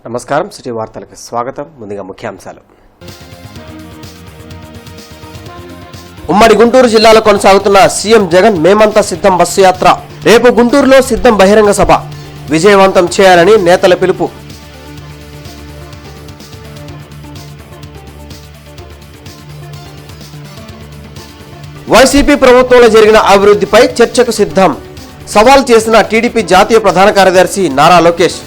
నమస్కారం. సిటీ వార్తలకు స్వాగతం. ముందుగా ముఖ్యాంశాలు. ఉమ్మడి గుంటూరు జిల్లాలో కొనసాగుతున్న సీఎం జగన్ మేమంతా సిద్ధం బస్సు యాత్ర. రేపు గుంటూరులో సిద్ధం బహిరంగ సభ విజయవంతం చేయాలని నేతల పిలుపు. వైసీపీ ప్రభుత్వంలో జరిగిన అభివృద్ధిపై చర్చకు సిద్ధం సవాల్ చేసిన టీడీపీ జాతీయ ప్రధాన కార్యదర్శి నారా లోకేష్.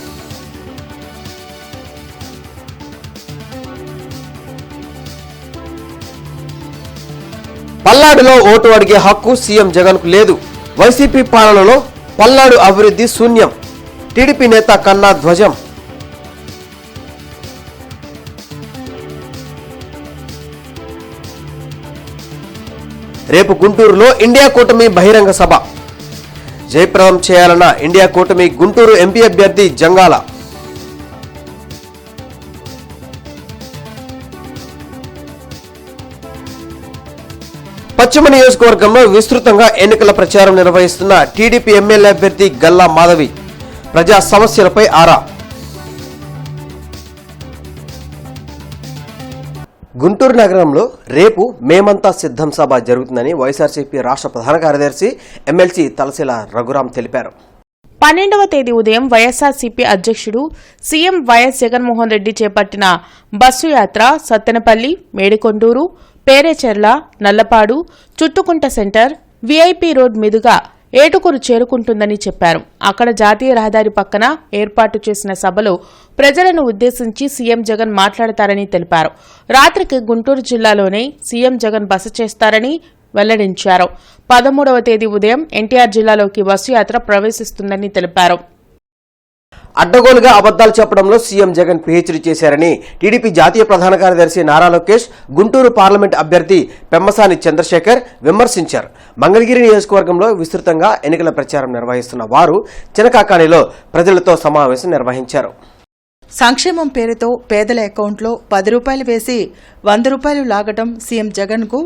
పల్నాడులో ఓటు అడిగే హక్కు సీఎం జగన్ కు లేదు. వైసీపీ పాలనలో పల్నాడు అభివృద్ధి శూన్యం. టీడీపీ నేత కన్నా ధ్వజం. రేపు గుంటూరులో ఇండియా కూటమి బహిరంగ సభ జయప్రదం చేయాలన్న ఇండియా కూటమి గుంటూరు ఎంపీ అభ్యర్థి జంగాల. పశ్చిమ నియోజకవర్గంలో విస్తృతంగా ఎన్నికల ప్రచారం నిర్వహిస్తున్న టీడీపీ ఎమ్మెల్యే అభ్యర్థి గల్లా మాధవి ప్రజా సమస్యలపై ఆరా. గుంటూరు నగరంలో రేపు మేమంతా సిద్ధం సభ జరుగుతుందని వైఎస్ఆర్సీపీ రాష్ట్ర ప్రధాన కార్యదర్శి ఎమ్మెల్సీ తలశీల రఘురాం తెలిపారు. 12వ తేదీ ఉదయం వైఎస్ఆర్సీపీ అధ్యక్షుడు సీఎం వైఎస్ జగన్మోహన్ రెడ్డి చేపట్టిన బస్సు యాత్ర Sattenapalli, Medikonduru, Perecherla, Nallapadu, చుట్టుకుంట centre, VIP road మీదుగా ఏటుకూరు చేరుకుంటుందని చెప్పారు. అక్కడ జాతీయ రహదారి పక్కన ఏర్పాటు చేసిన సభలో ప్రజలను ఉద్దేశించి సీఎం జగన్ మాట్లాడతారని తెలిపారు. రాత్రికి గుంటూరు జిల్లాలోనే సీఎం జగన్ బస చేస్తారని వెల్లడించారు. 13వ తేదీ ఉదయం ఎన్టీఆర్ జిల్లాలోకి బస్సు యాత్ర ప్రవేశిస్తుందని తెలిపారు. అడ్డగోలుగా అబద్దాలు చెప్పడంలో సీఎం జగన్ పీహెచ్డీ చేశారని టీడీపీ జాతీయ ప్రధాన కార్యదర్శి నారా లోకేష్ గుంటూరు పార్లమెంట్ అభ్యర్థి పెమ్మసాని చంద్రశేఖర్ విమర్శించారు. మంగళగిరి నియోజకవర్గంలో విస్తృతంగా ఎన్నికల ప్రచారం నిర్వహిస్తున్న వారు చినకాకానిలో ప్రజలతో సమావేశం నిర్వహించారు. సంక్షేమం పేరుతో పేదల అకౌంట్లో 10 రూపాయలు వేసి 100 రూపాయలు లాగటం సీఎం జగన్కు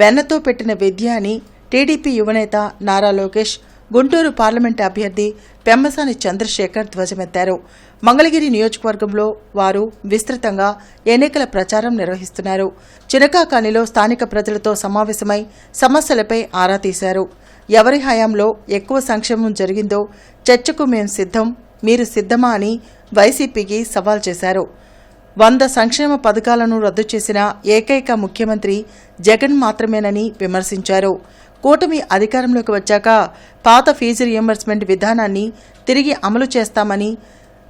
వెన్నతో పెట్టిన విద్య అని టీడీపీ యువనేత నారా లోకేష్ గుంటూరు పార్లమెంటు అభ్యర్థి పెమ్మసాని చంద్రశేఖర్ ధ్వజమెత్తారు. మంగళగిరి నియోజకవర్గంలో వారు విస్తృతంగా ఎన్నికల ప్రచారం నిర్వహిస్తున్నారు. చినకాకానిలో స్థానిక ప్రజలతో సమావేశమై సమస్యలపై ఆరా తీశారు. ఎవరి హయాంలో ఎక్కువ సంక్షేమం జరిగిందో చర్చకు మేం సిద్ధం, మీరు సిద్ధమా అని వైసీపీకి సవాల్ చేశారు. 100 సంక్షేమ పథకాలను రద్దు చేసిన ఏకైక ముఖ్యమంత్రి జగన్ మాత్రమేనని విమర్శించారు. కూటమి అధికారంలోకి వచ్చాక పాత ఫీజు రియంబర్స్మెంట్ విధానాన్ని తిరిగి అమలు చేస్తామని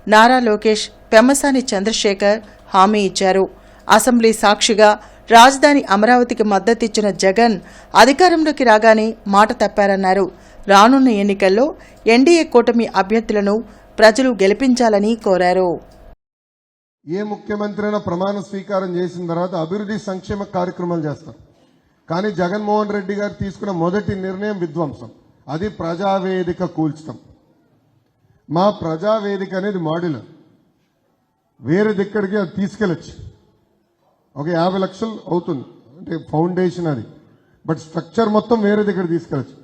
నారా లోకేష్ పెమ్మసాని చంద్రశేఖర్ హామీ ఇచ్చారు. అసెంబ్లీ సాక్షిగా రాజధాని అమరావతికి మద్దతిచ్చిన జగన్ అధికారంలోకి రాగానే మాట తప్పారన్నారు. రానున్న ఎన్నికల్లో ఎన్డీఏ కూటమి అభ్యర్థులను ప్రజలు గెలిపించాలని కోరారు. ఏ ముఖ్యమంత్రి అయినా ప్రమాణ స్వీకారం చేసిన తర్వాత అభివృద్ధి సంక్షేమ కార్యక్రమాలు చేస్తారు. కానీ జగన్మోహన్ రెడ్డి గారు తీసుకున్న మొదటి నిర్ణయం విధ్వంసం. అది ప్రజావేదిక కూల్చడం. మా ప్రజావేదిక అనేది మాడ్యులర్, వేరే దిక్కడికి అది తీసుకెళ్ళచ్చు. ఒక 50 లక్షలు అవుతుంది అంటే ఫౌండేషన్ అది, బట్ స్ట్రక్చర్ మొత్తం వేరే దగ్గర తీసుకెళ్ళచ్చు.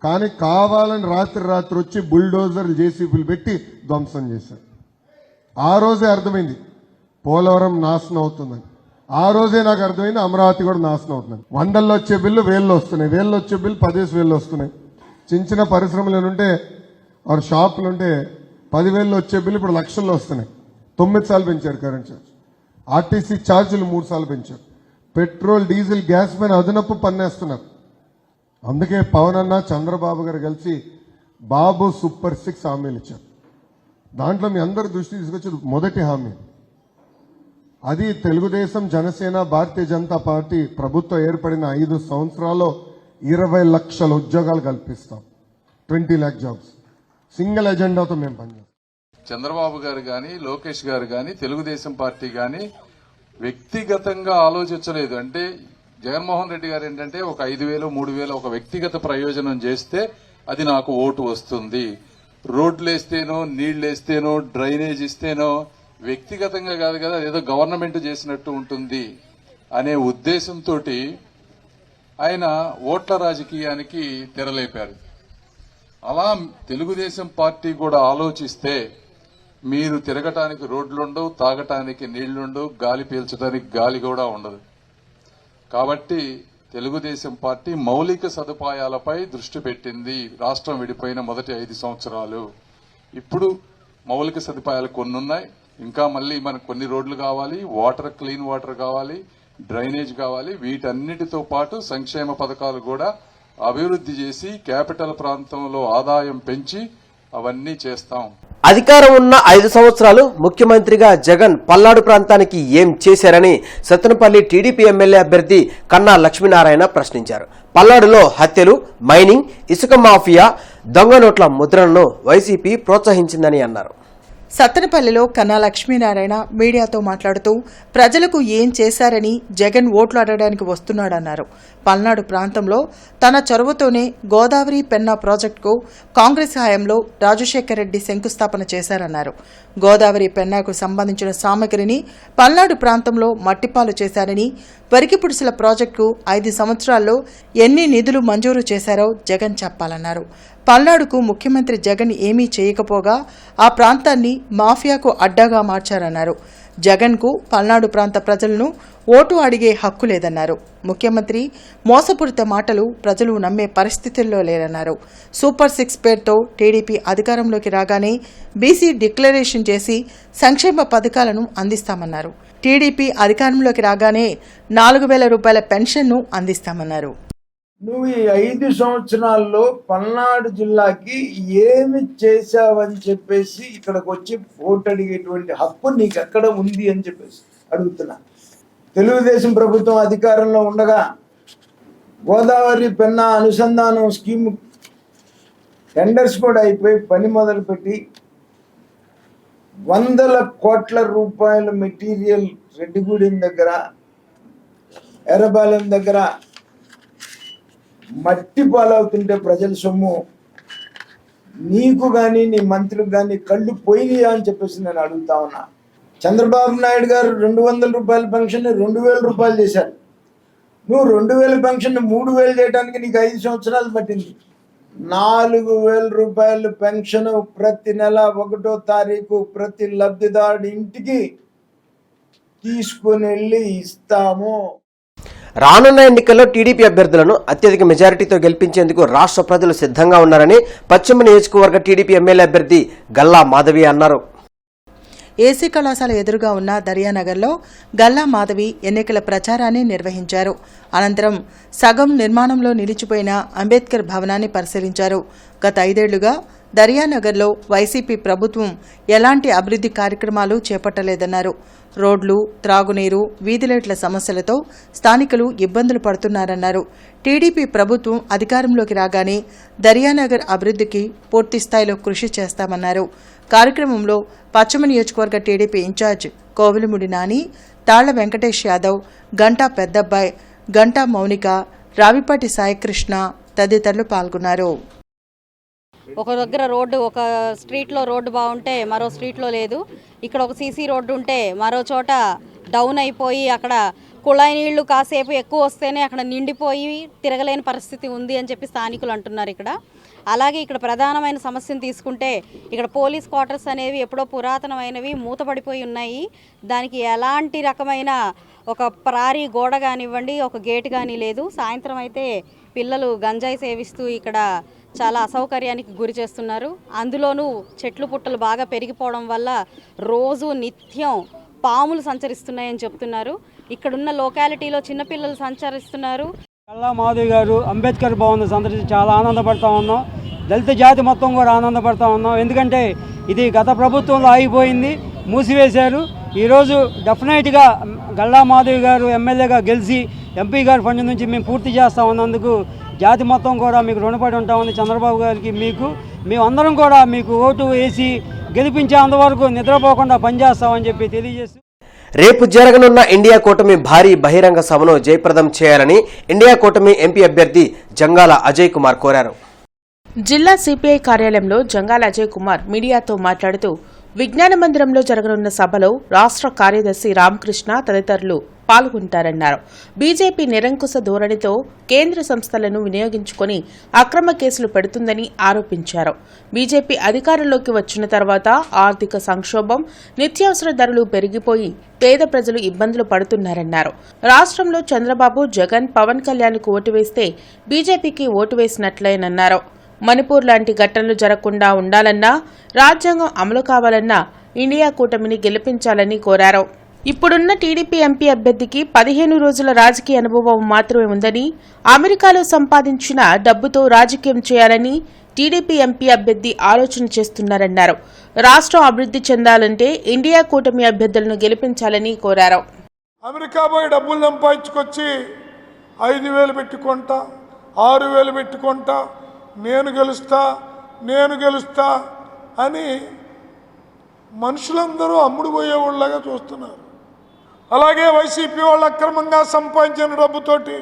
కానీ కావాలని రాత్రి వచ్చి బుల్డోజర్లు జేసీబీలు పెట్టి ధ్వంసం చేశారు. ఆ రోజే అర్థమైంది పోలవరం నాశనం అవుతుందని. ఆ రోజే నాకు అర్థమైంది అమరావతి కూడా నాశనం అవుతుందని. 100లో వచ్చే బిల్లు 1000లో వస్తున్నాయి, 1000లో వచ్చే బిల్లు 10,000 వస్తున్నాయి. చిన్న పరిశ్రమలు ఉంటే వారు షాపులు ఉంటే 10,000లో వచ్చే బిల్లు ఇప్పుడు లక్షల్లో వస్తున్నాయి. 9 సార్లు పెంచారు కరెంట్ ఛార్జ్. ఆర్టీసీ ఛార్జీలు 3 సార్లు పెంచారు. పెట్రోల్, డీజిల్, గ్యాస్ పైన అదనపు పన్నేస్తున్నారు. అందుకే పవన్ అన్న, చంద్రబాబు గారు కలిసి బాబు సూపర్ 6 హామీలు ఇచ్చారు. దాంట్లో మీ అందరి దృష్టి తీసుకొచ్చేది మొదటి హామీ. అది తెలుగుదేశం, జనసేన, భారతీయ జనతా పార్టీ ప్రభుత్వం ఏర్పడిన 5 సంవత్సరాల్లో 20 లక్షల ఉద్యోగాలు కల్పిస్తాం. 20 lakh జాబ్స్ సింగిల్ ఎజెండాతో మేము పనిచేస్తాం. చంద్రబాబు గారు గాని, లోకేష్ గారు గాని, తెలుగుదేశం పార్టీ గాని వ్యక్తిగతంగా ఆలోచించలేదు. అంటే జగన్మోహన్ రెడ్డి గారు ఏంటంటే ఒక 5,000, 3,000 ఒక వ్యక్తిగత ప్రయోజనం చేస్తే అది నాకు ఓటు వస్తుంది. రోడ్లేస్తేనో, నీళ్లేస్తేనో, డ్రైనేజ్ ఇస్తేనో వ్యక్తిగతంగా కాదు కదా, ఏదో గవర్నమెంట్ చేసినట్టు ఉంటుంది అనే ఉద్దేశంతో ఆయన ఓట్ల రాజకీయానికి తెరలేపారు. అలా తెలుగుదేశం పార్టీ కూడా ఆలోచిస్తే మీరు తిరగటానికి రోడ్లుండవు, తాగటానికి నీళ్లుండవు, గాలి పీల్చడానికి గాలి కూడా ఉండదు. కాబట్టి తెలుగుదేశం పార్టీ మౌలిక సదుపాయాలపై దృష్టి పెట్టింది. రాష్ట్రం విడిపోయిన మొదటి 5 సంవత్సరాలు. ఇప్పుడు మౌలిక సదుపాయాలు కొన్ని ఉన్నాయి, ఇంకా మళ్ళీ మనకు కొన్ని రోడ్లు కావాలి, వాటర్, క్లీన్ వాటర్ కావాలి, డ్రైనేజ్ కావాలి. వీటన్నిటితో పాటు సంక్షేమ పథకాలు కూడా అభివృద్ధి చేసి క్యాపిటల్ ప్రాంతంలో ఆదాయం పెంచి అవన్నీ చేస్తాం. అధికారం ఉన్న 5 సంవత్సరాలు ముఖ్యమంత్రిగా జగన్ పల్నాడు ప్రాంతానికి ఏం చేశారని సత్తెనపల్లి టీడీపీ ఎమ్మెల్యే అభ్యర్థి కన్నా లక్ష్మీనారాయణ ప్రశ్నించారు. పల్నాడులో హత్యలు, మైనింగ్, ఇసుక మాఫియా, దొంగ నోట్ల ముద్రణను వైసీపీ ప్రోత్సహించిందని అన్నారు. సత్తెనపల్లిలో కన్నా లక్ష్మీనారాయణ మీడియాతో మాట్లాడుతూ ప్రజలకు ఏం చేశారని జగన్ ఓట్లు అడగడానికి వస్తున్నాడన్నారు. పల్నాడు ప్రాంతంలో తన చొరవతోనే గోదావరి పెన్నా ప్రాజెక్టుకు కాంగ్రెస్ హయాంలో రాజశేఖర్ రెడ్డి శంకుస్థాపన చేశారన్నారు. గోదావరి పెన్నాకు సంబంధించిన సామగ్రిని పల్నాడు ప్రాంతంలో మట్టిపాలు చేశారని, వరికి పుడిసెల ప్రాజెక్టుకు 5 సంవత్సరాల్లో ఎన్ని నిధులు మంజూరు చేశారో జగన్ చెప్పాలన్నారు. పల్నాడుకు ముఖ్యమంత్రి జగన్ ఏమీ చేయకపోగా ఆ ప్రాంతాన్ని మాఫియాకు అడ్డాగా మార్చారన్నారు. జగన్కు పల్నాడు ప్రాంత ప్రజలను ఓటు అడిగే హక్కు లేదన్నారు. ముఖ్యమంత్రి మోసపూరిత మాటలు ప్రజలు నమ్మే పరిస్థితుల్లో లేరన్నారు. సూపర్ 6 పేరుతో టీడీపీ అధికారంలోకి రాగానే బీసీ డిక్లరేషన్ చేసి సంక్షేమ పథకాలను అందిస్తామన్నారు. టీడీపీ అధికారంలోకి రాగానే 4,000 రూపాయల పెన్షన్ను అందిస్తామన్నారు. నువ్వు ఈ 5 సంవత్సరాల్లో పల్నాడు జిల్లాకి ఏమి చేశావని చెప్పేసి ఇక్కడికి వచ్చి ఓటు అడిగేటువంటి హక్కు నీకు ఎక్కడ ఉంది అని చెప్పేసి అడుగుతున్నా. తెలుగుదేశం ప్రభుత్వం అధికారంలో ఉండగా గోదావరి పెన్నా అనుసంధానం స్కీమ్ టెండర్స్ కూడా అయిపోయి పని మొదలుపెట్టి 100 కోట్ల రూపాయల మెటీరియల్ రెడ్డిగూడెం దగ్గర, ఎర్రబాలెం దగ్గర మట్టి పాలవుతుంటే ప్రజల సొమ్ము నీకు కానీ నీ మంత్రికి కానీ కళ్ళు పోయినాయా అని చెప్పేసి నేను అడుగుతా ఉన్నా. చంద్రబాబు నాయుడు గారు 200 రూపాయల పెన్షన్ 2,000 రూపాయలు చేశారు. నువ్వు 2,000 పెన్షన్ 3,000 చేయడానికి నీకు 5 సంవత్సరాలు పట్టింది. 4,000 రూపాయలు పెన్షన్ ప్రతి నెల 1వ తారీఖు ప్రతి లబ్ధిదారుడి ఇంటికి తీసుకుని వెళ్ళి ఇస్తాము. రానున్న ఎన్నికల్లో టీడీపీ అభ్యర్థులను అత్యధిక మెజారిటీతో గెలిపించేందుకు రాష్ట్ర ప్రజలు సిద్ధంగా ఉన్నారని పశ్చిమ నియోజకవర్గ టీడీపీ ఎమ్మెల్యే అభ్యర్థి గల్లా మాధవి అన్నారు. ఏసీ కళాశాల ఎదురుగా ఉన్న దర్యానగర్లో గల్లా మాధవి ఎన్నికల ప్రచారాన్ని నిర్వహించారు. అనంతరం సగం నిర్మాణంలో నిలిచిపోయిన అంబేద్కర్ భవనాన్ని పరిశీలించారు. గత 5 ఏళ్లుగా దర్యానగర్లో వైసీపీ ప్రభుత్వం ఎలాంటి అభివృద్ధి కార్యక్రమాలు చేపట్టలేదన్నారు. రోడ్లు, త్రాగునీరు, వీధిలైట్ల సమస్యలతో స్థానికులు ఇబ్బందులు పడుతున్నారన్నారు. టీడీపీ ప్రభుత్వం అధికారంలోకి రాగానే దర్యానగర్ అభివృద్ధికి పూర్తి స్థాయిలో కృషి చేస్తామన్నారు. కార్యక్రమంలో పశ్చిమ నియోజకవర్గ టీడీపీ ఇన్ఛార్జ్ కోవిలముడి నాని, తాళ్ల వెంకటేష్ యాదవ్, గంటా పెద్దబ్బాయ్, గంటా మౌనిక, రావిపాటి సాయికృష్ణ తదితరులు పాల్గొన్నారు. ఒక దగ్గర రోడ్డు, ఒక స్ట్రీట్లో రోడ్డు బాగుంటే మరో స్ట్రీట్లో లేదు. ఇక్కడ ఒక సీసీ రోడ్డు ఉంటే మరో చోట డౌన్ అయిపోయి అక్కడ కుళాయి నీళ్లు కాసేపు ఎక్కువ వస్తేనే అక్కడ నిండిపోయి తిరగలేని పరిస్థితి ఉంది అని చెప్పి స్థానికులు అంటున్నారు. ఇక్కడ అలాగే ఇక్కడ ప్రధానమైన సమస్యను తీసుకుంటే ఇక్కడ పోలీస్ క్వార్టర్స్ అనేవి ఎప్పుడో పురాతనమైనవి మూతపడిపోయి ఉన్నాయి. దానికి ఎలాంటి రకమైన ఒక ప్రారీ గోడ కానివ్వండి, ఒక గేట్ కానీ లేదు. సాయంత్రం అయితే పిల్లలు గంజాయి సేవిస్తూ ఇక్కడ చాలా అసౌకర్యానికి గురి చేస్తున్నారు. అందులోనూ చెట్లు పుట్టలు బాగా పెరిగిపోవడం వల్ల రోజు నిత్యం పాములు సంచరిస్తున్నాయని చెప్తున్నారు. ఇక్కడున్న లోకాలిటీలో చిన్నపిల్లలు సంచరిస్తున్నారు. గల్లా మాధవి గారు అంబేద్కర్ భవన్ సందర్శించి చాలా ఆనందపడతా ఉన్నాం. దళిత జాతి మొత్తం కూడా ఆనందపడతా ఉన్నాం. ఎందుకంటే ఇది గత ప్రభుత్వంలో ఆగిపోయింది, మూసివేశారు. ఈరోజు డెఫినెట్గా గల్లా మాధవి గారు ఎమ్మెల్యేగా గెలిచి ఎంపీ గారి ఫండ్ నుంచి మేము పూర్తి చేస్తా ఉన్నందుకు జాతి మొత్తం కూడా మీకు రుణపడి ఉంటామని చంద్రబాబు గారికి మేమందరం కూడా మీకు ఓటు వేసి గెలిపించేంతవరకు నిద్రపోకుండా పనిచేస్తామని చెప్పి తెలియజేస్తూ, రేపు జరగనున్న ఇండియా కూటమి భారీ బహిరంగ సభను జయప్రదం చేయాలని ఇండియా కూటమి ఎంపీ అభ్యర్థి జంగాల అజయ్ కుమార్ కోరారు. జిల్లా సిపిఐ కార్యాలయంలో జంగాల అజయ్ కుమార్ మీడియాతో మాట్లాడుతూ విజ్ఞాన మందిరంలో జరగనున్న సభలో రాష్ట్ర కార్యదర్శి రామకృష్ణ తదితరులు పాల్గొంటారన్నారు. బీజేపీ నిరంకుశ ధోరణితో కేంద్ర సంస్థలను వినియోగించుకొని అక్రమ కేసులు పెడుతుందని ఆరోపించారు. బీజేపీ అధికారంలోకి వచ్చిన తర్వాత ఆర్థిక సంక్షోభం, నిత్యావసర ధరలు పెరిగిపోయి పేద ప్రజలు ఇబ్బందులు పడుతున్నారన్నారు. రాష్ట్రంలో చంద్రబాబు, జగన్, పవన్ కళ్యాణ్కు ఓటు వేస్తే బీజేపీకి ఓటు వేసినట్లేనన్నారు. మణిపూర్ లాంటి ఘటనలు జరగకుండా ఉండాలన్నా, రాజ్యాంగం అమలు కావాలన్నా ఇండియా కూటమిని గెలిపించాలని కోరారు. ఇప్పుడున్న టీడీపీ ఎంపీ అభ్యర్థికి 15 రోజుల రాజకీయ అనుభవం మాత్రమే ఉందని, అమెరికాలో సంపాదించిన డబ్బుతో రాజకీయం చేయాలని టీడీపీ ఎంపీ అభ్యర్థి ఆలోచన చేస్తున్నారన్నారు. రాష్ట్రం అభివృద్ధి చెందాలంటే ఇండియా కూటమి అభ్యర్థులను గెలిపించాలని కోరారు. అమెరికా పోయి డబ్బులు సంపాదించుకొచ్చి 5,000 పెట్టుకుంటా, 6,000 పెట్టుకుంటా, నేను గెలుస్తా అని మనుషులందరూ అమ్ముడు పోయేవాళ్ళగా చూస్తున్నారు. అలాగే వైసీపీ వాళ్ళు అక్రమంగా సంపాదించిన డబ్బుతోటి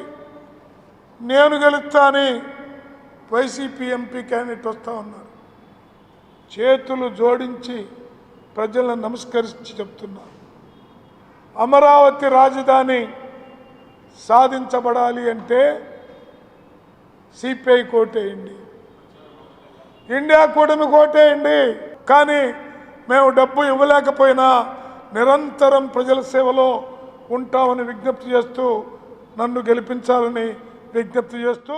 నేను గెలుస్తా అని వైసీపీ ఎంపీ క్యాండిడేట్ వస్తూ ఉన్నారు. చేతులు జోడించి ప్రజలను నమస్కరించి చెప్తున్నారు, అమరావతి రాజధాని సాధించబడాలి అంటే సిపిఐ కోటేయండి, ఇండియా కూటమి కోటేయండి. కానీ మేము డబ్బు ఇవ్వలేకపోయినా నిరంతరం ప్రజల సేవలో ఉంటామని విజ్ఞప్తి చేస్తూ, నన్ను గెలిపించాలని విజ్ఞప్తి చేస్తూ,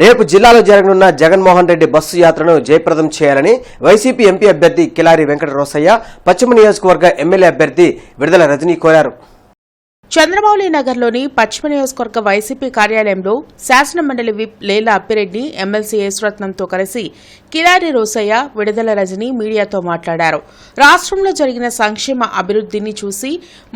రేపు జిల్లాలో జరగనున్న జగన్మోహన్ రెడ్డి బస్సు యాత్రను జయప్రదం చేయాలని వైసీపీ ఎంపీ అభ్యర్థి కిలారి వెంకట రోసయ్య, పశ్చిమ నియోజకవర్గ ఎమ్మెల్యే అభ్యర్థి విడుదల రజనీ కోరారు. చంద్రమౌళి నగర్లోని పశ్చిమ నియోజకవర్గ వైసీపీ కార్యాలయంలో శాసనమండలి విప్ లేలా అప్పిరెడ్డి, ఎమ్మెల్సీ యేసురత్నంతో కలిసి కిలారి రోసయ్య, విడుదల రజని మీడియాతో మాట్లాడారు. రాష్ట్రంలో జరిగిన సంక్షేమ అభివృద్ధిని చూసి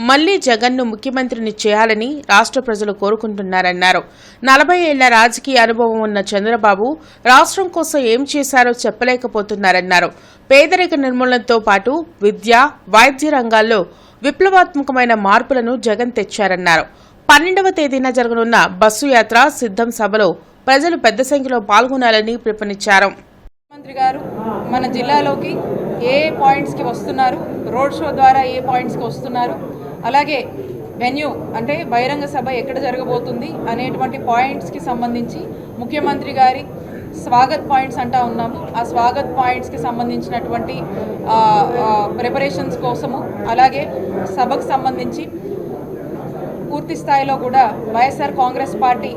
మళ్లీ జగన్ను ముఖ్యమంత్రిని చేయాలని రాష్ట్ర ప్రజలు కోరుకుంటున్నారన్నారు. 40 ఏళ్ల రాజకీయ అనుభవం ఉన్న చంద్రబాబు రాష్ట్రం కోసం ఏం చేశారో చెప్పలేకపోతున్నారన్నారు. పేదరిక నిర్మూలనతో పాటు విద్య, వైద్య రంగాల్లో విప్లవాత్మకమైన మార్పులను జగన్ తెచ్చారన్నారు. 12వ తేదీన జరగనున్న బస్సు యాత్ర సిద్ధం సభలో ప్రజలు పెద్ద సంఖ్యలో పాల్గొనాలని పిలుపునిచ్చారు. ముఖ్యమంత్రి గారు మన జిల్లాలోకి ఏ పాయింట్స్కి వస్తున్నారు, రోడ్ షో ద్వారా ఏ పాయింట్స్కి వస్తున్నారు, అలాగే వెన్యూ అంటే బహిరంగ సభ ఎక్కడ జరగబోతుంది అనేటువంటి పాయింట్స్కి సంబంధించి ముఖ్యమంత్రి గారి స్వాగత్ పాయింట్స్ అంటా ఉన్నాము. ఆ స్వాగత్ పాయింట్స్కి సంబంధించినటువంటి ప్రిపరేషన్స్ కోసము, అలాగే సభకు సంబంధించి పూర్తి స్థాయిలో కూడా వైఎస్ఆర్ కాంగ్రెస్ పార్టీ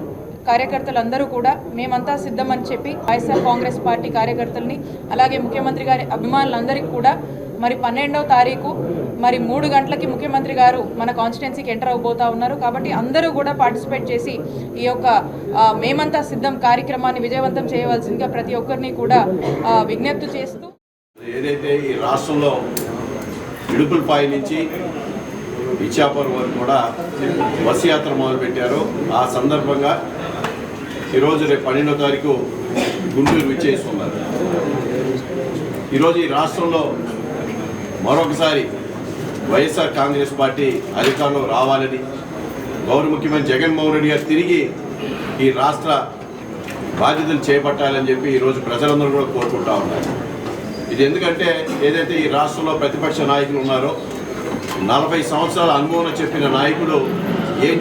కార్యకర్తలందరూ కూడా మేమంతా సిద్ధమని చెప్పి వైఎస్ఆర్ కాంగ్రెస్ పార్టీ కార్యకర్తల్ని, అలాగే ముఖ్యమంత్రి గారి అభిమానులందరికీ కూడా మరి 12వ తారీఖు మరి 3 గంటలకి ముఖ్యమంత్రి గారు మన కాన్స్టిట్యున్సీకి ఎంటర్ అవబోతా ఉన్నారు. కాబట్టి అందరూ కూడా పార్టిసిపేట్ చేసి ఈ యొక్క మేమంతా సిద్ధం కార్యక్రమాన్ని విజయవంతం చేయవలసిందిగా ప్రతి ఒక్కరిని కూడా విజ్ఞప్తి చేస్తూ, ఏదైతే ఈ రాష్ట్రంలో ఇడుపులపాయ నుంచి ఇచ్చాపురం వరకు కూడా బస్సు యాత్ర మొదలుపెట్టారో ఆ సందర్భంగా ఈరోజు రేపు 12వ తారీఖు గుంటూరు విచ్చేస్తున్నారు. ఈరోజు ఈ రాష్ట్రంలో మరొకసారి వైఎస్ఆర్ కాంగ్రెస్ పార్టీ అధికారంలో రావాలని గౌరవ ముఖ్యమంత్రి జగన్మోహన్ రెడ్డి గారు తిరిగి ఈ రాష్ట్ర బాధ్యతలు చేపట్టాలని చెప్పి ఈరోజు ప్రజలందరూ కూడా కోరుకుంటా ఉన్నారు. ఇది ఎందుకంటే ఏదైతే ఈ రాష్ట్రంలో ప్రతిపక్ష నాయకులు ఉన్నారో 40 సంవత్సరాల అనుభవం చెప్పిన నాయకుడు ఏం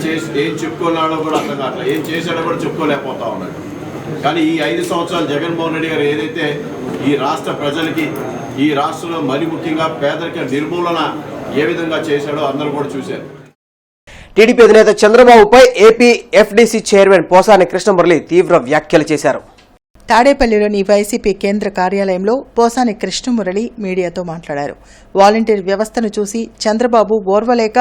చెప్పుకున్నాడో కూడా అర్థం కావట్లేదు, ఏం చేశాడో కూడా చెప్పుకోలేకపోతా ఉన్నాడు. కానీ ఈ 5 సంవత్సరాలు జగన్మోహన్ రెడ్డి గారు ఏదైతే ఈ రాష్ట్ర ప్రజలకి, ఈ రాష్ట్రంలో మరి ముఖ్యంగా పేదరిక నిర్మూలన ఏ విధంగా చేశాడో అందరూ కూడా చూశారు. టీడీపీ అధినేత చంద్రబాబుపై AP FDC chairman Posani Krishnamurali తీవ్ర వ్యాఖ్యలు చేశారు. తాడేపల్లిలోని వైసీపీ కేంద్ర కార్యాలయంలో పోసాని కృష్ణమురళి మీడియాతో మాట్లాడారు. వాలంటీర్ వ్యవస్థను చూసి చంద్రబాబు ఓర్వలేక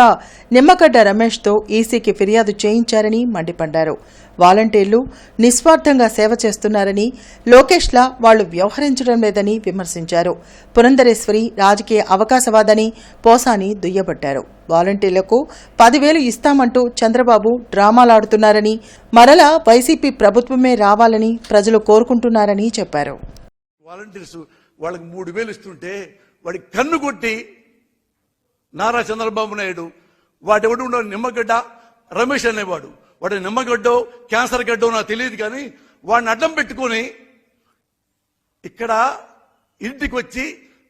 నిమ్మగడ్డ రమేష్తో ఈసీకి ఫిర్యాదు చేయించారని మండిపడ్డారు. వాలంటీర్లు నిస్వార్థంగా సేవ చేస్తున్నారని, లోకేష్లా వాళ్లు వ్యవహరించడం లేదని విమర్శించారు. పురంధరేశ్వరి రాజకీయ అవకాశవాదని పోసాని దుయ్యబట్టారు. వాలంటీర్లకు 10,000 ఇస్తామంటూ చంద్రబాబు డ్రామాలాడుతున్నారని, మరలా వైసీపీ ప్రభుత్వమే రావాలని ప్రజలు కోరుకుంటున్నారని చెప్పారు. వాలంటీర్స్ వాళ్ళకి 3,000 ఇస్తుంటే వాడికి కన్ను కొట్టి నారా చంద్రబాబు నాయుడు వాడెవడు నిమ్మగడ్డ రమేష్ అనేవాడు, వాడు నిమ్మగడ్డో క్యాన్సర్ గడ్డో నాకు తెలియదు, కానీ వాడిని అడ్డం పెట్టుకుని ఇక్కడ ఇంటికి వచ్చి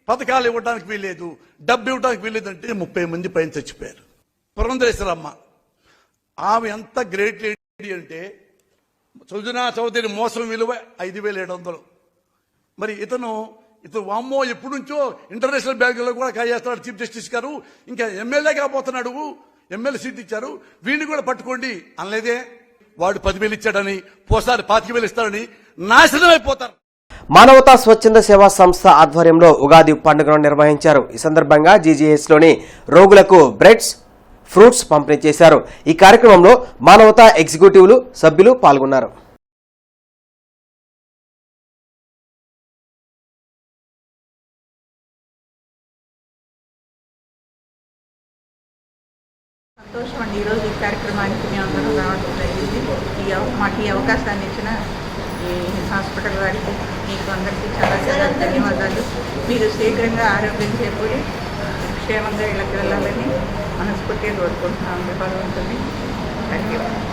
పథకాలు ఇవ్వడానికి వీల్లేదు, డబ్బు ఇవ్వడానికి వీల్లేదంటే 30 మంది పైన చచ్చిపోయారు. పురంధరేశ్వరమ్మ ఆమె ఎంత గ్రేట్ లేడీ అంటే సుజనా చౌదరి మోసం విలువ 5,700. మరి ఇతను వామ్మో ఎప్పటి నుంచో ఇంటర్నేషనల్ బ్యాంకులో కూడా కాజేస్తున్నాడు చీఫ్ జస్టిస్ గారు, ఇంకా ఎమ్మెల్యే కాబోతున్నాడు, ఎమ్మెల్యే సీట్ ఇచ్చారు, వీడిని కూడా పట్టుకోండి అనలేదే. వాడు 10,000 ఇచ్చాడని పోసారి 25,000 ఇస్తాడని నాశనం అయిపోతారు. మానవతా స్వచ్ఛంద సేవా సంస్థ ఆధ్వర్యంలో ఉగాది పండుగను నిర్వహించారు. ఈ సందర్భంగా జీజీహెచ్ లోని రోగులకు బ్రెడ్స్, ఫ్రూట్స్ పంపిణీ చేశారు. ఈ కార్యక్రమంలో మానవతా ఎగ్జిక్యూటివ్లు, సభ్యులు పాల్గొన్నారు. సంతోషం అండి. ఈరోజు ఈ కార్యక్రమానికి మేమందరం రావడం జరిగింది. మాకు ఈ అవకాశాన్ని ఇచ్చిన ఈ హాస్పిటల్ వారికి, మీకు అందరికీ చాలా చాలా ధన్యవాదాలు. మీరు శీఘ్రంగా ఆరోగ్యం చేకూరి క్షేమంగా ఇళ్ళకి వెళ్ళాలని మనస్ఫూర్తిగా కోరుకుంటున్నాం. భగవంతుని ధన్యవాదాలు.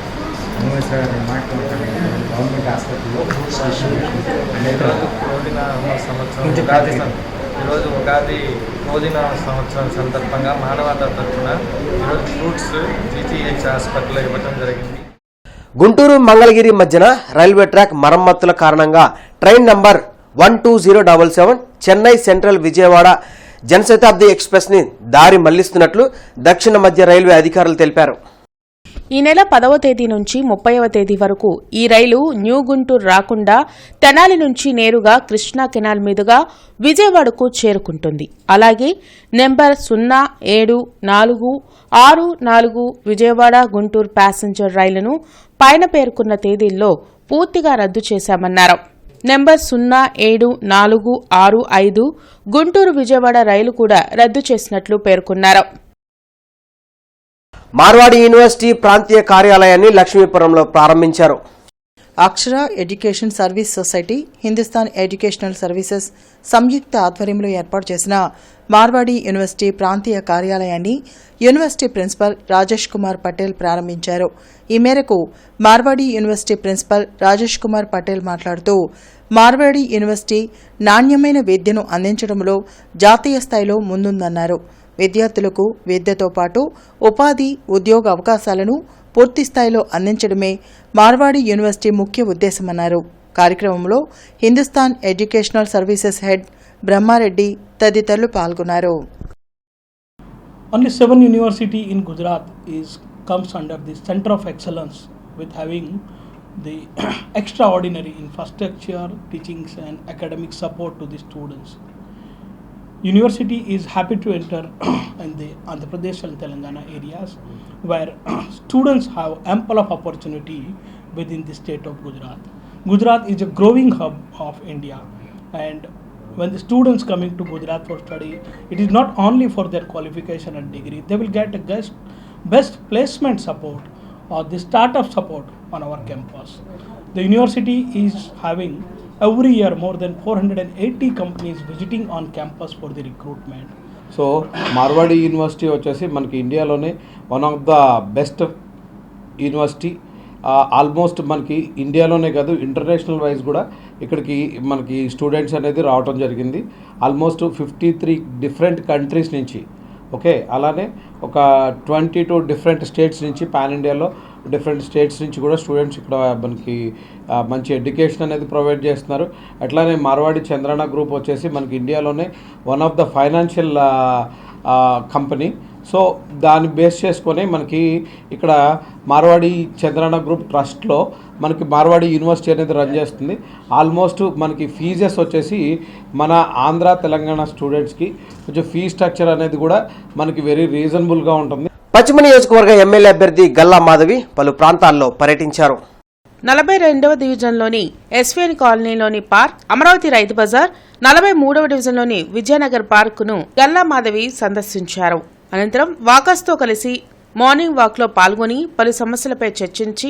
గవర్నమెంట్ హాస్పిటల్లో ఈరోజు ఉగాది భోజన సంవత్సరం సందర్భంగా మానవతా తరఫున ఈరోజు ఫ్రూట్స్ జీజీహెచ్ హాస్పిటల్లో ఇవ్వడం జరిగింది. గుంటూరు మంగళగిరి మధ్యన రైల్వే ట్రాక్ మరమ్మతుల కారణంగా train number 12077 Chennai central Vijayawada Janshatabdi express ని దారి మళ్లిస్తున్నట్లు దక్షిణ మధ్య రైల్వే అధికారులు తెలిపారు. ఈ నెల 10వ తేదీ నుంచి 30వ తేదీ వరకు ఈ రైలు న్యూ గుంటూరు రాకుండా తెనాలి నుంచి నేరుగా కృష్ణా కెనాల్ మీదుగా విజయవాడకు చేరుకుంటుంది. అలాగే నెంబర్ 074664 విజయవాడ గుంటూరు ప్యాసింజర్ రైలును పైన పేర్కొన్న తేదీల్లో పూర్తిగా రద్దు చేశామన్నారు. నెంబర్ 07465 గుంటూరు విజయవాడ రైలు కూడా రద్దు చేసినట్లు పేర్కొన్నారు. మార్వాడి యూనివర్సిటీ ప్రాంతీయ కార్యాలయాన్ని లక్ష్మీపురంలో ప్రారంభించారు. Akshara education service society, Hindustan educational services సంయుక్త ఆధ్వర్యంలో ఏర్పాటు చేసిన మార్వాడి యూనివర్సిటీ ప్రాంతీయ కార్యాలయాన్ని యూనివర్సిటీ ప్రిన్సిపల్ రాజేష్ కుమార్ పటేల్ ప్రారంభించారు. ఈ మేరకు మార్వాడి యూనివర్సిటీ ప్రిన్సిపల్ రాజేష్ కుమార్ పటేల్ మాట్లాడుతూ, మార్వాడి యూనివర్సిటీ నాణ్యమైన విద్యను అందించడంలో జాతీయ స్థాయిలో ముందుందన్నారు. విద్యార్థులకు విద్యతో పాటు ఉపాధి, ఉద్యోగ అవకాశాలను పూర్తి స్థాయిలో అందించడమే మార్వాడి యూనివర్సిటీ ముఖ్య ఉద్దేశమన్నారు. కార్యక్రమంలో Hindustan educational services head Brahmareddy తదితరులు పాల్గొన్నారు. Only 7 university in Gujarat comes under the Center of Excellence with having the extraordinary infrastructure, teachings and academic support to the students. University is happy to enter in the Andhra Pradesh and Telangana areas where students have ample of opportunity within the state of Gujarat. Gujarat is a growing hub of India, and when the students coming to Gujarat for study, it is not only for their qualification and degree, they will get a best placement support or the startup support on our campus. The university is having every year more than 480 companies visiting on campus for the recruitment. So Marwadi university వచ్చేసి మనకి ఇండియాలోనే one of the best university. Almost మనకి ఇండియాలోనే కాదు, international wise కూడా ఇక్కడికి మనకి students అనేది రావడం జరిగింది. ఆల్మోస్ట్ 53 డిఫరెంట్ కంట్రీస్ నుంచి. ఓకే, అలానే ఒక 22 డిఫరెంట్ స్టేట్స్ నుంచి, పాన్ ఇండియాలో డిఫరెంట్ స్టేట్స్ నుంచి కూడా స్టూడెంట్స్ ఇక్కడ మనకి మంచి ఎడ్యుకేషన్ అనేది ప్రొవైడ్ చేస్తున్నారు. అట్లానే మార్వాడి చంద్రన గ్రూప్ వచ్చేసి మనకి ఇండియాలోనే one of the financial company. So దాన్ని బేస్ చేసుకొని మనకి ఇక్కడ మార్వాడి చంద్రన గ్రూప్ ట్రస్ట్లో మనకి మార్వాడి యూనివర్సిటీ అనేది రన్ చేస్తుంది. ఆల్మోస్ట్ మనకి ఫీజెస్ వచ్చేసి మన ఆంధ్ర తెలంగాణ స్టూడెంట్స్కి కొంచెం ఫీ స్ట్రక్చర్ అనేది కూడా మనకి వెరీ రీజనబుల్గా ఉంటుంది. పశ్చిమ నియోజకవర్గ ఎమ్మెల్యే అభ్యర్థి గల్లా మాధవి పలు ప్రాంతాల్లో పర్యటించారు. 42వ డివిజన్లోని ఎస్వేన్ కాలనీలోని పార్క్, అమరావతి రైతు బజార్, 43వ డివిజన్లోని విజయనగర్ పార్కును గల్లా మాధవి సందర్శించారు. అనంతరం వాకర్స్తో కలిసి మార్నింగ్ వాక్లో పాల్గొని పలు సమస్యలపై చర్చించి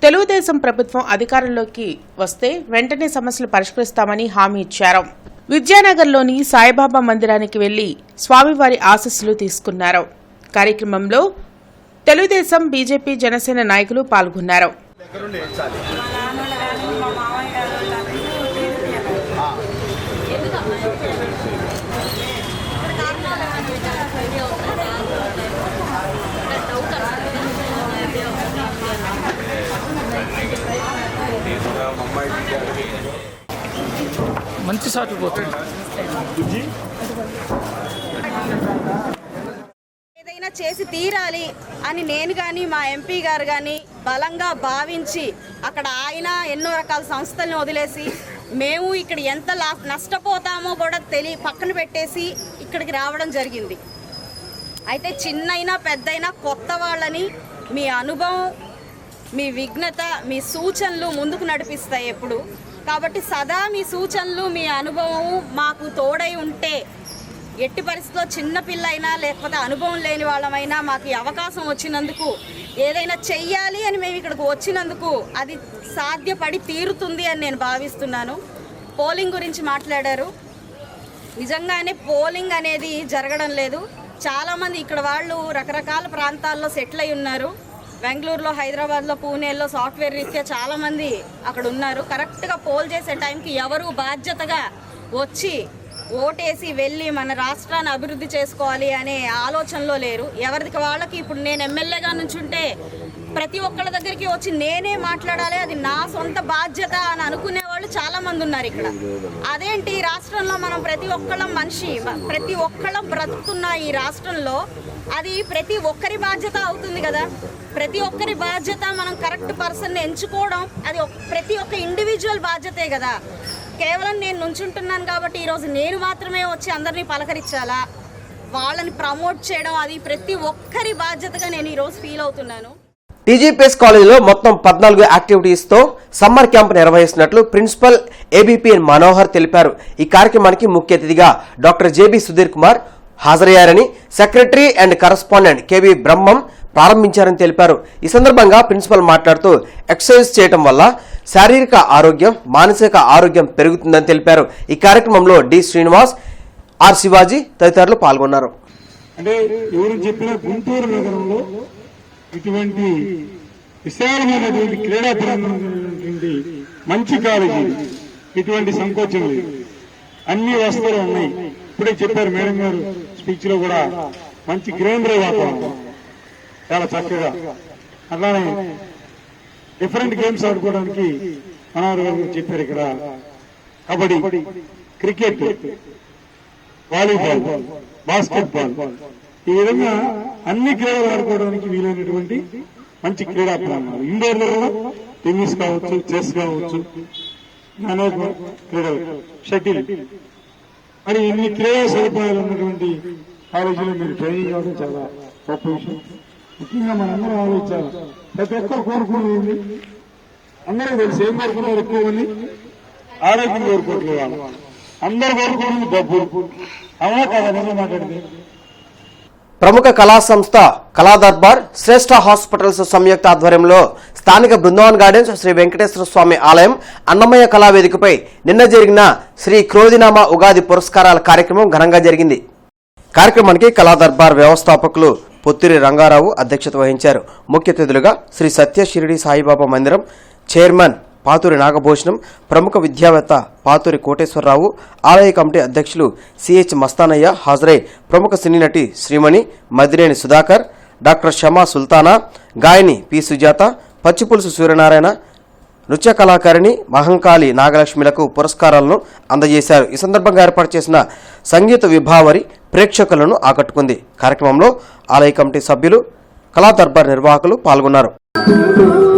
తెలుగుదేశం ప్రభుత్వం అధికారంలోకి వస్తే వెంటనే సమస్యలు పరిష్కరిస్తామని హామీ ఇచ్చారు. విద్యానగర్లోని సాయిబాబా మందిరానికి వెళ్లి స్వామివారి ఆశీస్సులు తీసుకున్నారు. కార్యక్రమంలో తెలుగుదేశం, బీజేపీ, జనసేన నాయకులు పాల్గొన్నారు. వచ్చి సాటిపోతున్నారు. ఏదైనా చేసి తీరాలి అని నేను కానీ మా ఎంపీ గారు కానీ బలంగా భావించి అక్కడ ఆయన ఎన్నో రకాల సంస్థల్ని వదిలేసి మేము ఇక్కడ ఎంత నష్టపోతామో కూడా పక్కన పెట్టేసి ఇక్కడికి రావడం జరిగింది. అయితే చిన్నైనా పెద్దయినా కొత్త వాళ్ళని మీ అనుభవం, మీ విఘ్నత, మీ సూచనలు ముందుకు నడిపిస్తాయి ఎప్పుడు. కాబట్టి సదా మీ సూచనలు, మీ అనుభవం మాకు తోడై ఉంటే ఎట్టి పరిస్థితిలో చిన్నపిల్ల అయినా లేకపోతే అనుభవం లేని వాళ్ళమైనా మాకు ఈ అవకాశం వచ్చినందుకు, ఏదైనా చెయ్యాలి అని మేము ఇక్కడికి వచ్చినందుకు అది సాధ్యపడి తీరుతుంది అని నేను భావిస్తున్నాను. పోలింగ్ గురించి మాట్లాడారు. నిజంగానే పోలింగ్ అనేది జరగడం లేదు. చాలామంది ఇక్కడ వాళ్ళు రకరకాల ప్రాంతాల్లో సెటిల్ అయి ఉన్నారు. బెంగళూరులో, హైదరాబాద్లో, పూణేలో సాఫ్ట్వేర్ రీత్యా చాలామంది అక్కడ ఉన్నారు. కరెక్ట్గా పోల్ చేసే టైంకి ఎవరు బాధ్యతగా వచ్చి ఓటేసి వెళ్ళి మన రాష్ట్రాన్ని అభివృద్ధి చేసుకోవాలి అనే ఆలోచనలో లేరు. ఎవరికి వాళ్ళకి ఇప్పుడు నేను ఎమ్మెల్యేగా నుంచుంటే ప్రతి ఒక్కళ్ళ దగ్గరికి వచ్చి నేనే మాట్లాడాలి, అది నా సొంత బాధ్యత అని అనుకునే వాళ్ళు చాలామంది ఉన్నారు ఇక్కడ. అదేంటి రాష్ట్రంలో మనం ప్రతి ఒక్కళ్ళం మనిషి, ప్రతి ఒక్కళ్ళం బ్రతుకుతున్న ఈ రాష్ట్రంలో అది ప్రతి ఒక్కరి బాధ్యత అవుతుంది కదా. ప్రతి ఒక్కరి బాధ్యత మనం కరెక్ట్ పర్సన్ని ఎంచుకోవడం అది ప్రతి ఒక్క ఇండివిజువల్ బాధ్యతే కదా. కేవలం నేను నుంచుంటున్నాను కాబట్టి ఈరోజు నేను మాత్రమే వచ్చి అందరినీ పలకరించాలా, వాళ్ళని ప్రమోట్ చేయడం అది ప్రతి ఒక్కరి బాధ్యతగా నేను ఈరోజు ఫీల్ అవుతున్నాను. టీజీపీఎస్ కాలేజీలో మొత్తం 14 యాక్టివిటీస్తో సమ్మర్ క్యాంప్ నిర్వహిస్తున్నట్లు ప్రిన్సిపల్ ఏబీపీఎన్ మనోహర్ తెలిపారు. ఈ కార్యక్రమానికి ముఖ్య అతిథిగా డాక్టర్ జేబీ సుధీర్ కుమార్ హాజరయ్యారని, secretary and correspondent KV Brahmam ప్రారంభించారని తెలిపారు. ఈ సందర్భంగా ప్రిన్సిపల్ మాట్లాడుతూ ఎక్సర్సైజ్ చేయడం వల్ల శారీరక ఆరోగ్యం, మానసిక ఆరోగ్యం పెరుగుతుందని తెలిపారు. ఈ కార్యక్రమంలో డి శ్రీనివాస్, ఆర్ శివాజీ తదితరులు పాల్గొన్నారు. అంటే ఎవరు చెప్పిన గుంటూరు నగరంలో ఇటువంటి విశాలమైనటువంటి క్రీడాపరమైనటువంటి మంచి కాలేజీ, ఇటువంటి సంకోచం లేదు, అన్ని వసతులు ఉన్నాయి. ఇప్పుడే చెప్పారు మేడం గారు స్పీచ్ లో కూడా, మంచి గ్రీనరీ వాతావరణం చాలా చక్కగా. అట్లానే డిఫరెంట్ గేమ్స్ ఆడుకోవడానికి మనోహర్ గారు చెప్పారు. ఇక్కడ kabaddi, cricket, volleyball, basket ball, ఈ విధంగా అన్ని క్రీడలు ఆడుకోవడానికి వీలైనటువంటి మంచి క్రీడా ప్రాంగణాలు. ఇండోర్ లో టెన్నిస్ కావచ్చు, చెస్ కావచ్చు, అనేక క్రీడలు, షటిల్, మరి ఇన్ని క్రీడా సదుపాయాలు ఉన్నటువంటి కాలేజీలో మీరు ట్రైనింగ్ అవ్వడం చాలా గొప్ప విషయం. ముఖ్యంగా మనందరం ఆలోచించాలి. ప్రతి ఒక్కరు కోరుకునేది అందరూ తెలుసు. ఏం కోరుకున్నారు? ఎక్కువ మంది ఆరోగ్యం కోరుకోవట్లేదు. వాళ్ళు అందరూ కోరుకునేది డబ్బు. అవునా కదా? నిజం మాట్లాడితే ప్రముఖ కళా సంస్థ కళా దర్బార్, శ్రేష్ఠ హాస్పిటల్స్ సంయుక్త ఆధ్వర్యంలో స్థానిక బృందావన్ గార్డెన్స్ శ్రీ వెంకటేశ్వర స్వామి ఆలయం అన్నమయ్య కళావేదికపై నిన్న జరిగిన శ్రీ క్రోధినామ ఉగాది పురస్కారాల కార్యక్రమం ఘనంగా జరిగింది. కార్యక్రమానికి కళా దర్బార్ వ్యవస్థాపకులు పొత్తిరి రంగారావు అధ్యక్షత వహించారు. ముఖ్య అతిథులుగా శ్రీ సత్య షిరిడి సాయిబాబా మందిరం చైర్మన్ పాతూరి నాగభూషణం, ప్రముఖ విద్యావేత్త పాతూరి కోటేశ్వరరావు, ఆలయ కమిటీ అధ్యక్షులు సిహెచ్ మస్తానయ్య హాజరై ప్రముఖ సినీ నటి శ్రీమణి మద్దినేని సుధాకర్, డాక్టర్ షమా సుల్తానా, గాయని పి సుజాత, పచ్చిపులుసు సూర్యనారాయణ, నృత్య కళాకారిణి మహంకాళి నాగలక్ష్మిలకు పురస్కారాలను అందజేశారు. ఈ సందర్భంగా ఏర్పాటు చేసిన సంగీత విభావరి ప్రేక్షకులను ఆకట్టుకుంది. కార్యక్రమంలో ఆలయ కమిటీ సభ్యులు, కళా దర్బార్ నిర్వాహకులు పాల్గొన్నారు. को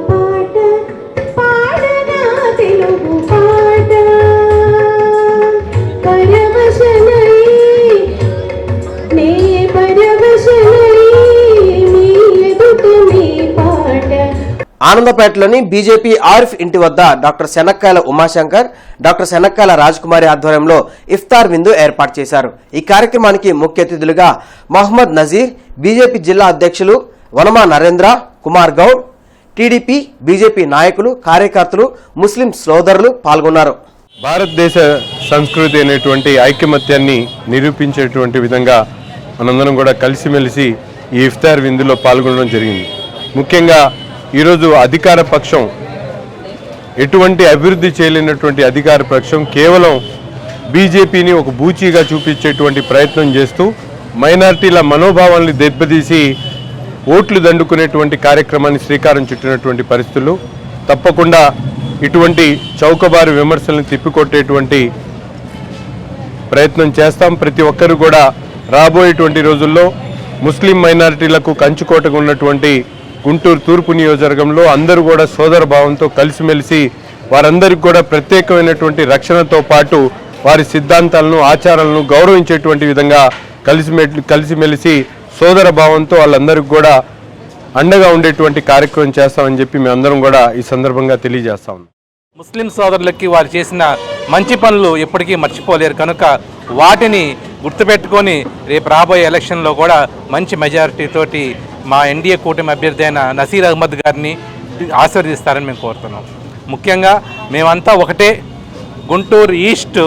పాట పాడనా తెలుగు పాట పరవశనై నే పరవశనై నీ ఎదుట నీ పాట. ఆనందపేటలోని బీజేపీ ఆరిఫ్ ఇంటి వద్ద డాక్టర్ శనక్కాయల ఉమాశంకర్, డాక్టర్ శనక్కాయల రాజ్కుమారి ఆధ్వర్యంలో ఇఫ్తార్ విందు ఏర్పాటు చేశారు. ఈ కార్యక్రమానికి ముఖ్య అతిథులుగా మహమ్మద్ నజీర్, బీజేపీ జిల్లా అధ్యక్షులు వనమా నరేంద్ర కుమార్ గౌడ్, టీడీపీ, బీజేపీ నాయకులు, కార్యకర్తలు, ముస్లిం సోదరులు పాల్గొన్నారు. భారతదేశ సంస్కృతి అనేటువంటి ఐకమత్యాన్ని నిరూపించేటువంటి విధంగా మనందరం కూడా కలిసిమెలిసి ఈ ఇఫ్తార్ విందులో పాల్గొనడం జరిగింది. ముఖ్యంగా ఈరోజు అధికార పక్షం ఎటువంటి అభివృద్ధి చేయలేనటువంటి అధికార పక్షం కేవలం బీజేపీని ఒక బూచీగా చూపించేటువంటి ప్రయత్నం చేస్తూ మైనారిటీల మనోభావాలను దెబ్బతీసి ఓట్లు దండుకునేటువంటి కార్యక్రమాన్ని శ్రీకారం చుట్టినటువంటి పరిస్థితులు. తప్పకుండా ఇటువంటి చౌకబారు విమర్శలను తిప్పికొట్టేటువంటి ప్రయత్నం చేస్తాం. ప్రతి ఒక్కరు కూడా రాబోయేటువంటి రోజుల్లో ముస్లిం మైనారిటీలకు కంచుకోటగా ఉన్నటువంటి గుంటూరు తూర్పు నియోజకవర్గంలో అందరూ కూడా సోదర భావంతో కలిసిమెలిసి వారందరికీ కూడా ప్రత్యేకమైనటువంటి రక్షణతో పాటు వారి సిద్ధాంతాలను, ఆచారాలను గౌరవించేటువంటి విధంగా కలిసిమెలిసి సోదర భావంతో వాళ్ళందరికీ కూడా అండగా ఉండేటువంటి కార్యక్రమం చేస్తామని చెప్పి మేమందరం కూడా ఈ సందర్భంగా తెలియజేస్తాం. ముస్లిం సోదరులకి వారు చేసిన మంచి పనులు ఎప్పటికీ మర్చిపోలేరు కనుక వాటిని గుర్తుపెట్టుకొని రేపు రాబోయే ఎలక్షన్లో కూడా మంచి మెజారిటీతోటి మా ఎన్డీఏ కూటమి అభ్యర్థి అయిన నసీర్ అహ్మద్ గారిని ఆశీర్వదిస్తారని మేము కోరుతున్నాం. ముఖ్యంగా మేమంతా ఒకటే. గుంటూరు ఈస్ట్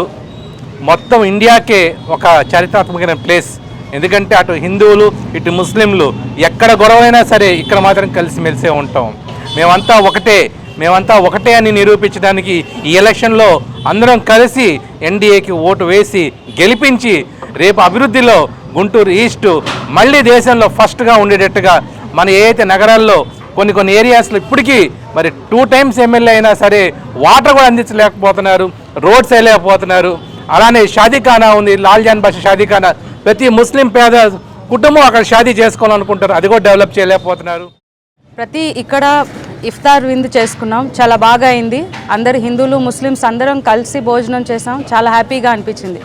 మొత్తం ఇండియాకే ఒక చారిత్రాత్మకమైన ప్లేస్. ఎందుకంటే అటు హిందువులు ఇటు ముస్లింలు ఎక్కడ గొడవైనా సరే ఇక్కడ మాత్రం కలిసిమెలిసే ఉంటాం. మేమంతా ఒకటే అని నిరూపించడానికి ఈ ఎలక్షన్లో అందరం కలిసి ఎన్డీఏకి ఓటు వేసి గెలిపించి రేపు అభివృద్ధిలో గుంటూరు ఈస్ట్ మళ్ళీ దేశంలో ఫస్ట్గా ఉండేటట్టుగా మన ఏదైతే నగరాల్లో కొన్ని ఏరియాస్లో ఇప్పటికీ మరి 2 times ఎమ్మెల్యే అయినా సరే వాటర్ కూడా అందించలేకపోతున్నారు, రోడ్స్ వేయలేకపోతున్నారు. అలానే షాదీఖానా ఉంది, లాల్జాన్ బాషా షాదీఖానా. ప్రతి ముస్లిం పేద కుటుంబం అక్కడ షాదీ చేసుకోవాలనుకుంటారు, అది కూడా డెవలప్ చేయలేకపోతున్నారు. ఇక్కడ ఇఫ్తార్ విందు చేసుకున్నాం, చాలా బాగా అయింది. అందరు హిందువులు ముస్లిమ్స్ అందరం కలిసి భోజనం చేసాం, చాలా హ్యాపీగా అనిపించింది.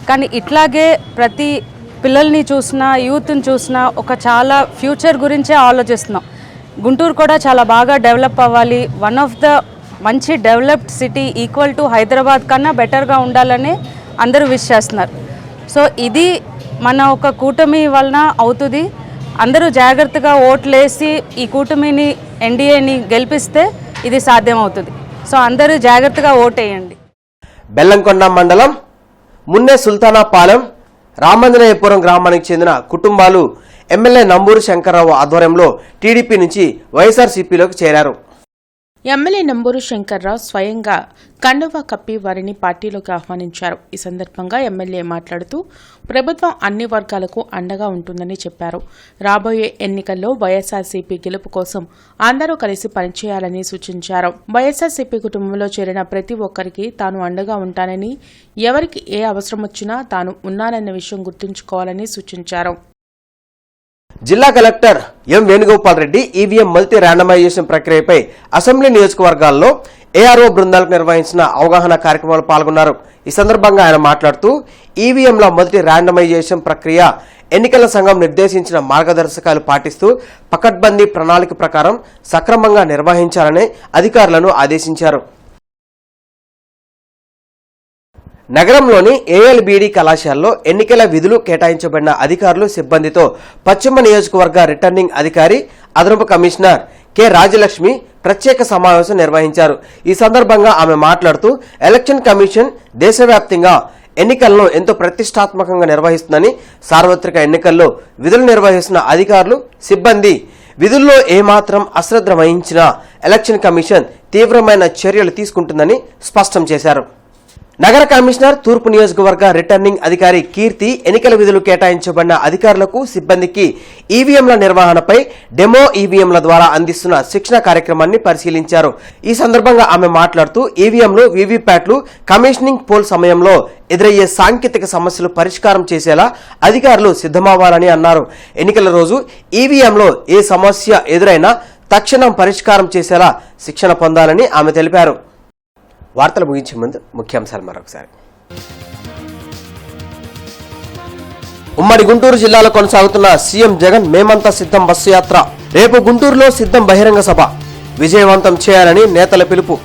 కానీ ఇట్లాగే ప్రతి పిల్లల్ని చూసినా, యూత్ని చూసినా ఒక చాలా ఫ్యూచర్ గురించే ఆలోచిస్తున్నాం. గుంటూరు కూడా చాలా బాగా డెవలప్ అవ్వాలి, వన్ ఆఫ్ ద మంచి developed city, equal to Hyderabad కన్నా బెటర్గా ఉండాలని అందరూ విష్ చేస్తున్నారు. సో ఇది మన ఒక కూటమి వలన అవుతుంది. అందరూ జాగ్రత్తగా ఓట్లేసి ఈ కూటమిని, ఎన్డీఏని గెలిపిస్తే ఇది సాధ్యమవుతుంది. సో అందరూ జాగ్రత్తగా ఓటేయండి. బెల్లంకొండ మండలం మున్నే సుల్తానాపాలెం రామంజనేయపురం గ్రామానికి చెందిన కుటుంబాలు ఎమ్మెల్యే నంబూరు శంకర్రావు ఆధ్వర్యంలో టీడీపీ నుంచి వైఎస్ఆర్సీపీలోకి చేరారు. ఎమ్మెల్యే నంబూరు శంకర్రావు స్వయంగా కండువా కప్పి వారిని పార్టీలోకి ఆహ్వానించారు. ఈ సందర్భంగా ఎమ్మెల్యే మాట్లాడుతూ ప్రభుత్వం అన్ని వర్గాలకు అండగా ఉంటుందని చెప్పారు. రాబోయే ఎన్నికల్లో వైఎస్ఆర్సీపీ గెలుపు కోసం అందరూ కలిసి పనిచేయాలని సూచించారు. వైఎస్ఆర్సీపీ కుటుంబంలో చేరిన ప్రతి ఒక్కరికి తాను అండగా ఉంటానని, ఎవరికి ఏ అవసరం వచ్చినా తాను ఉన్నానన్న విషయం గుర్తుంచుకోవాలని సూచించారు. జిల్లా collector M Venugopal Reddy EVM multi randomisation ప్రక్రియపై అసెంబ్లీ నియోజకవర్గాల్లో ఏఆర్ఓ బృందాలకు నిర్వహించిన అవగాహన కార్యక్రమాలు పాల్గొన్నారు. ఈ సందర్భంగా ఆయన మాట్లాడుతూ ఈవీఎంల మొదటి ర్యాండమైజేషన్ ప్రక్రియ ఎన్నికల సంఘం నిర్దేశించిన మార్గదర్శకాలు పాటిస్తూ పకడ్బందీ ప్రణాళిక ప్రకారం సక్రమంగా నిర్వహించాలని అధికారులను ఆదేశించారు. నగరంలోని ఏఎల్బీడీ కళాశాలలో ఎన్నికల విధులు కేటాయించబడిన అధికారులు, సిబ్బందితో పశ్చిమ నియోజకవర్గ రిటర్నింగ్ అధికారి, అదనపు కమిషనర్ కె రాజలక్ష్మి ప్రత్యేక సమావేశం నిర్వహించారు. ఈ సందర్భంగా ఆమె మాట్లాడుతూ ఎలక్షన్ కమిషన్ దేశవ్యాప్తంగా ఎన్నికలను ఎంతో ప్రతిష్టాత్మకంగా నిర్వహిస్తుందని, సార్వత్రిక ఎన్నికల్లో విధులు నిర్వహిస్తున్న అధికారులు, సిబ్బంది విధుల్లో ఏమాత్రం అశ్రద్ధ వహించినా ఎలక్షన్ కమిషన్ తీవ్రమైన చర్యలు తీసుకుంటుందని స్పష్టం చేశారు. నగర కమిషనర్, తూర్పు నియోజకవర్గ రిటర్నింగ్ అధికారి కీర్తి ఎన్నికల విధులు కేటాయించబడిన అధికారులకు, సిబ్బందికి ఈవీఎంల నిర్వహణపై డెమో ఈవీఎంల ద్వారా అందిస్తున్న శిక్షణ కార్యక్రమాన్ని పరిశీలించారు. ఈ సందర్భంగా ఆమె మాట్లాడుతూ ఈవీఎంలు, వీవీప్యాట్లు కమిషనింగ్ పోల్ సమయంలో ఎదురయ్యే సాంకేతిక సమస్యలు పరిష్కారం చేసేలా అధికారులు సిద్ధమవ్వాలని అన్నారు. ఎన్నికల రోజు ఈవీఎంలో ఏ సమస్య ఎదురైనా తక్షణం పరిష్కారం చేసేలా శిక్షణ పొందాలని ఆమె తెలిపారు. వార్తలు ముగించే ముందు ముఖ్యాంశాలు మరొకసారి. ఉమ్మడి గుంటూరు జిల్లాలో కొనసాగుతున్న సీఎం జగన్ మేమంతా సిద్ధం బస్సు యాత్ర. రేపు గుంటూరులో సిద్ధం బహిరంగ సభ విజయవంతం చేయాలని నేతల పిలుపు.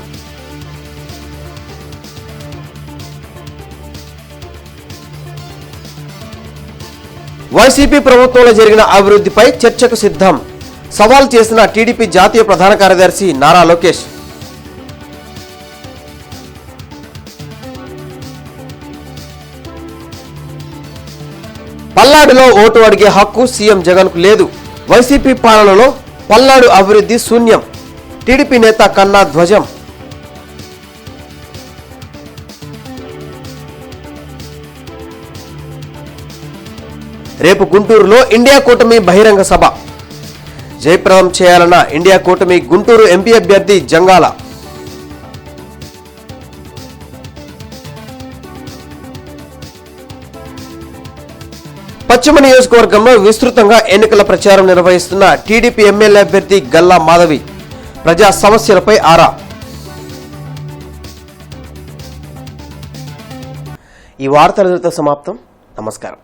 వైసీపీ ప్రభుత్వంలో జరిగిన అభివృద్ధిపై చర్చకు సిద్ధం సవాల్ చేసిన టీడీపీ జాతీయ ప్రధాన కార్యదర్శి నారా లోకేష్. పల్నాడులో ఓటు అడిగే హక్కు సీఎం జగన్కు లేదు. వైసీపీ పాలనలో పల్నాడు అభివృద్ధి శూన్యం. టీడీపీ నేత కన్నా ధ్వజం. రేపు గుంటూరులో ఇండియా కూటమి బహిరంగ సభ జయప్రదం చేయాలన్న ఇండియా కూటమి గుంటూరు ఎంపీ అభ్యర్థి జంగాల. పశ్చిమ నియోజకవర్గంలో విస్తృతంగా ఎన్నికల ప్రచారం నిర్వహిస్తున్న టీడీపీ ఎమ్మెల్యే అభ్యర్థి గల్లా మాధవి ప్రజా సమస్యలపై ఆరా. ఈ వార్తలతో సమాప్తం. నమస్కారం.